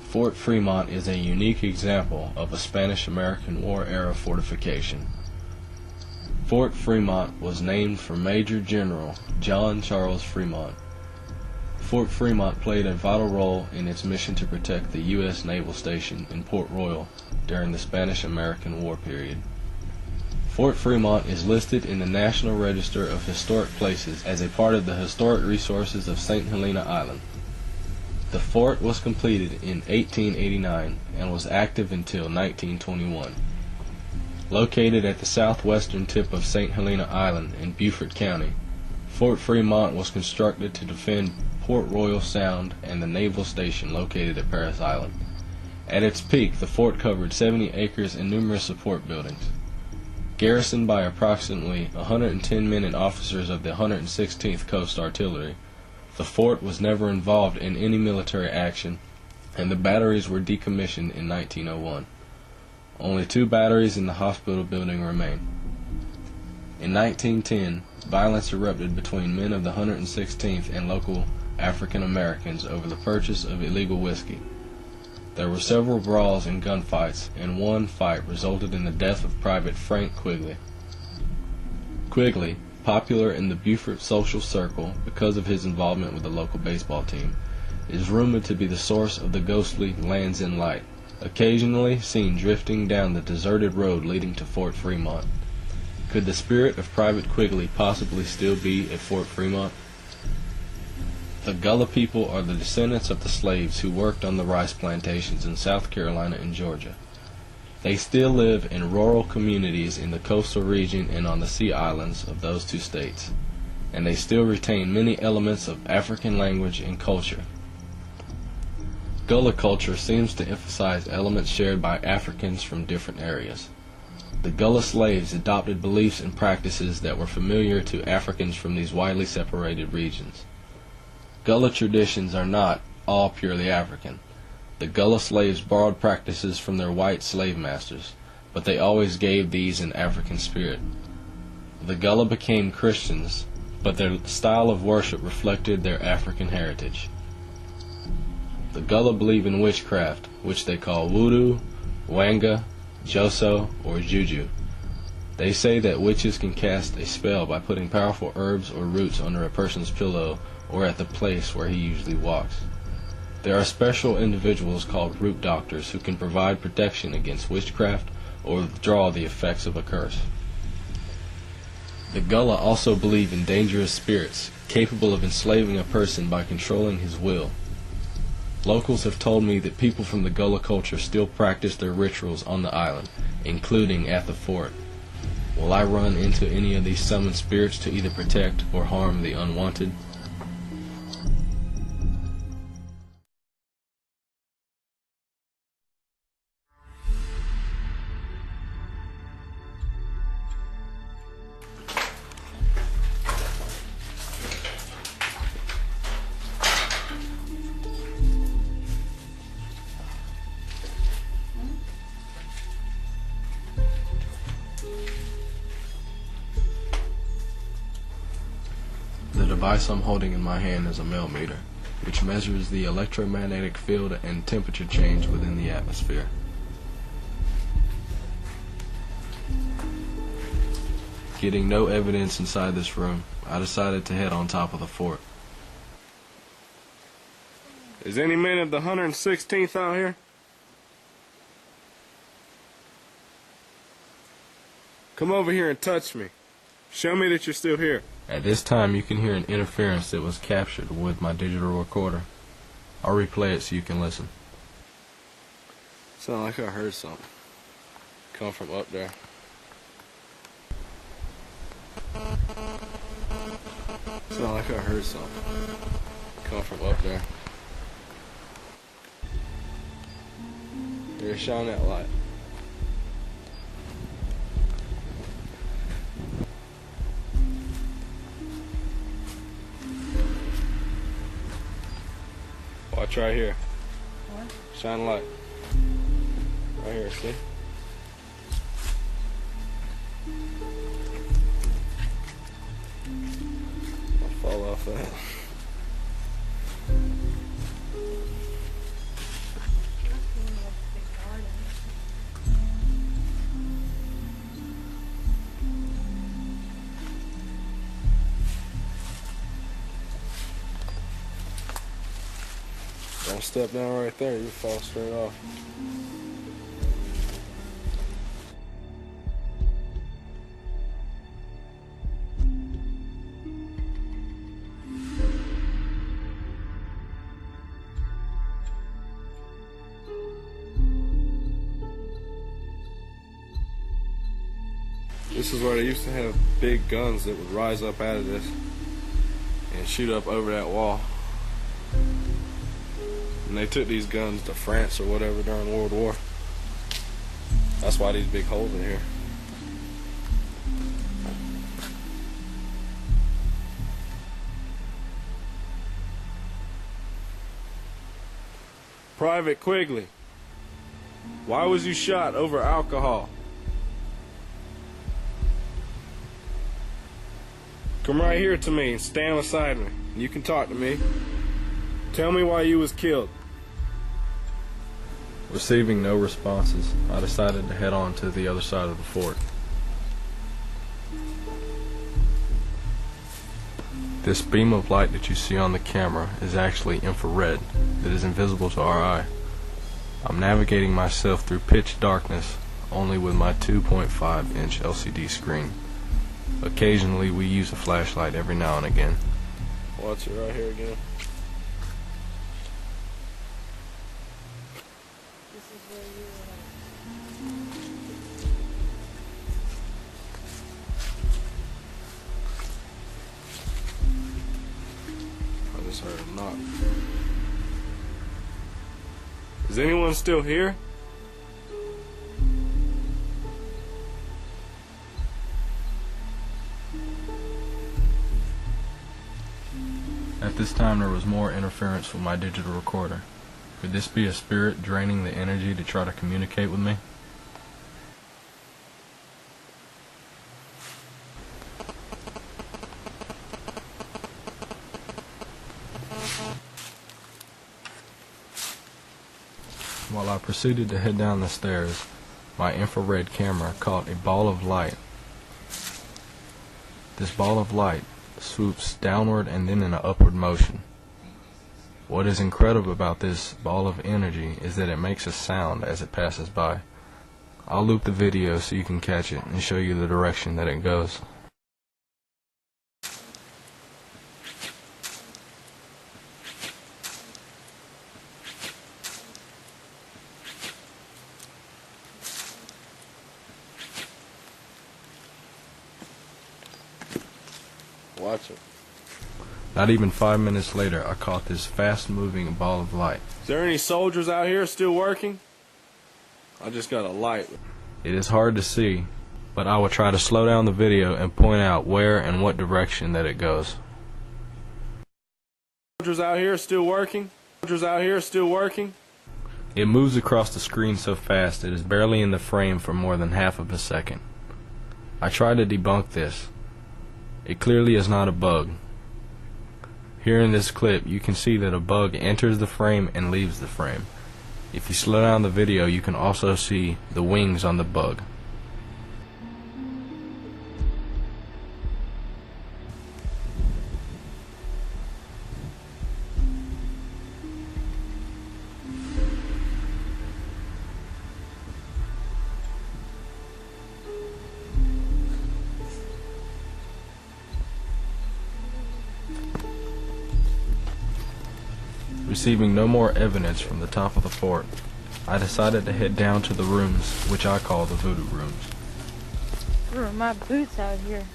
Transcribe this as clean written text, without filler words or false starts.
Fort Fremont is a unique example of a Spanish-American War-era fortification. Fort Fremont was named for Major General John Charles Fremont. Fort Fremont played a vital role in its mission to protect the U.S. Naval Station in Port Royal during the Spanish-American War period. Fort Fremont is listed in the National Register of Historic Places as a part of the Historic Resources of St. Helena Island. The fort was completed in 1889 and was active until 1921. Located at the southwestern tip of St. Helena Island in Beaufort County, Fort Fremont was constructed to defend Port Royal Sound and the naval station located at Parris Island. At its peak, the fort covered 70 acres and numerous support buildings. Garrisoned by approximately 110 men and officers of the 116th Coast Artillery, the fort was never involved in any military action, and the batteries were decommissioned in 1901. Only 2 batteries in the hospital building remain. In 1910, violence erupted between men of the 116th and local African Americans over the purchase of illegal whiskey. There were several brawls and gunfights, and one fight resulted in the death of Private Frank Quigley. Quigley, popular in the Beaufort social circle because of his involvement with the local baseball team, is rumored to be the source of the ghostly Land's End Light, occasionally seen drifting down the deserted road leading to Fort Fremont. Could the spirit of Private Quigley possibly still be at Fort Fremont? The Gullah people are the descendants of the slaves who worked on the rice plantations in South Carolina and Georgia. They still live in rural communities in the coastal region and on the sea islands of those 2 states, and they still retain many elements of African language and culture. Gullah culture seems to emphasize elements shared by Africans from different areas. The Gullah slaves adopted beliefs and practices that were familiar to Africans from these widely separated regions. Gullah traditions are not all purely African. The Gullah slaves borrowed practices from their white slave masters, but they always gave these an African spirit. The Gullah became Christians, but their style of worship reflected their African heritage. The Gullah believe in witchcraft, which they call voodoo, wanga, joso, or juju. They say that witches can cast a spell by putting powerful herbs or roots under a person's pillow or at the place where he usually walks. There are special individuals called root doctors who can provide protection against witchcraft or withdraw the effects of a curse. The Gullah also believe in dangerous spirits, capable of enslaving a person by controlling his will. Locals have told me that people from the Gullah culture still practice their rituals on the island, including at the fort. Will I run into any of these summoned spirits to either protect or harm the unwanted? The device I'm holding in my hand is a millimeter, which measures the electromagnetic field and temperature change within the atmosphere. Getting no evidence inside this room, I decided to head on top of the fort. Is any man of the 116th out here? Come over here and touch me. Show me that you're still here. At this time, you can hear an interference that was captured with my digital recorder. I'll replay it so you can listen. Sound like I heard something. Come from up there. Sound like I heard something. Come from up there. Here, shine that light. Watch right here. What? Shine a light. Right here, see? I'll fall off that. I'll step down right there, you fall straight off. This is where they used to have big guns that would rise up out of this and shoot up over that wall. And they took these guns to France or whatever during World War. That's why these big holes in here. Private Quigley, why was you shot over alcohol? Come right here to me and stand beside me. You can talk to me. Tell me why you was killed. Receiving no responses, I decided to head on to the other side of the fort. This beam of light that you see on the camera is actually infrared that is invisible to our eye. I'm navigating myself through pitch darkness only with my 2.5-inch LCD screen. Occasionally we use a flashlight every now and again. Watch it right here again. This is where you I just heard a knock. Is anyone still here? At this time there was more interference with my digital recorder. Could this be a spirit draining the energy to try to communicate with me? While I proceeded to head down the stairs, my infrared camera caught a ball of light. This ball of light swoops downward and then in an upward motion. What is incredible about this ball of energy is that it makes a sound as it passes by. I'll loop the video so you can catch it and show you the direction that it goes. Watch it. Not even 5 minutes later, I caught this fast-moving ball of light. Is there any soldiers out here still working? I just got a light. It is hard to see, but I will try to slow down the video and point out where and what direction that it goes. Soldiers out here still working? Soldiers out here still working? It moves across the screen so fast it is barely in the frame for more than half of a second. I try to debunk this. It clearly is not a bug. Here in this clip, you can see that a bug enters the frame and leaves the frame. If you slow down the video, you can also see the wings on the bug. Receiving no more evidence from the top of the fort, I decided to head down to the rooms, which I call the voodoo rooms. my boots out here.